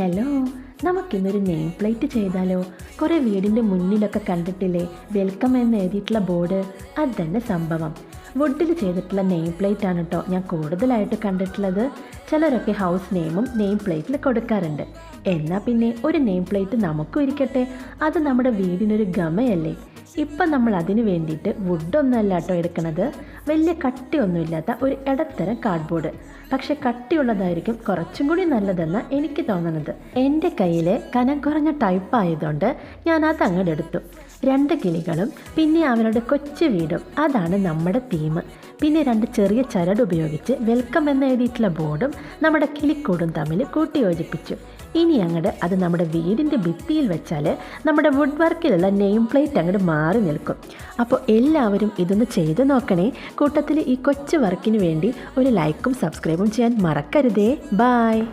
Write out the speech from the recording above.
Hello, നമുക്കിന്നൊരു name plate ചെയ്താലോ? കുറേ വീടിൻ്റെ മുന്നിലൊക്കെ കണ്ടിട്ടില്ലേ വെൽക്കം എന്ന് എഴുതിയിട്ടുള്ള ബോർഡ്? അത് തന്നെ സംഭവം. വുഡിൽ ചെയ്തിട്ടുള്ള നെയിം പ്ലേറ്റ് ആണ് കേട്ടോ ഞാൻ കൂടുതലായിട്ട് കണ്ടിട്ടുള്ളത്. ചിലരൊക്കെ ഹൗസ് നെയിമും നെയിം പ്ലേറ്റിൽ കൊടുക്കാറുണ്ട്. എന്നാൽ പിന്നെ ഒരു നെയിം പ്ലേറ്റ് നമുക്കും ഇരിക്കട്ടെ, അത് നമ്മുടെ വീടിനൊരു ഗമയല്ലേ. ഇപ്പം നമ്മൾ അതിന് വേണ്ടിയിട്ട് വുഡൊന്നുമല്ല കേട്ടോ എടുക്കുന്നത്, വലിയ കട്ടിയൊന്നുമില്ലാത്ത ഒരു ഇടത്തരം കാർഡ്ബോർഡ്. പക്ഷെ കട്ടിയുള്ളതായിരിക്കും കുറച്ചും കൂടി നല്ലതെന്ന് എനിക്ക് തോന്നുന്നത്. എൻ്റെ കയ്യിൽ കനം കുറഞ്ഞ ടൈപ്പ് ആയതുകൊണ്ട് ഞാൻ അത് അങ്ങോട്ട് എടുത്തു. 2 കിളികളും പിന്നെ അവരുടെ കൊച്ചു വീടും, അതാണ് നമ്മുടെ തീം. പിന്നെ 2 ചെറിയ ചരട് ഉപയോഗിച്ച് വെൽക്കം എന്ന് എഴുതിയിട്ടുള്ള ബോർഡും നമ്മുടെ കിളിക്കൂടും തമ്മിൽ കൂട്ടിയോജിപ്പിച്ചു. ഇനി അങ്ങോട്ട് അത് നമ്മുടെ വീടിൻ്റെ ഭിത്തിയിൽ വെച്ചാൽ നമ്മുടെ വുഡ് വർക്കിലുള്ള നെയിം പ്ലേറ്റ് അങ്ങോട്ട് മാറി നിൽക്കും. അപ്പോൾ എല്ലാവരും ഇതൊന്ന് ചെയ്ത് നോക്കണേ. കൂട്ടത്തിൽ ഈ കൊച്ചു വർക്കിന് വേണ്ടി ഒരു ലൈക്കും സബ്സ്ക്രൈബും ചെയ്യാൻ മറക്കരുതേ. ബായ്.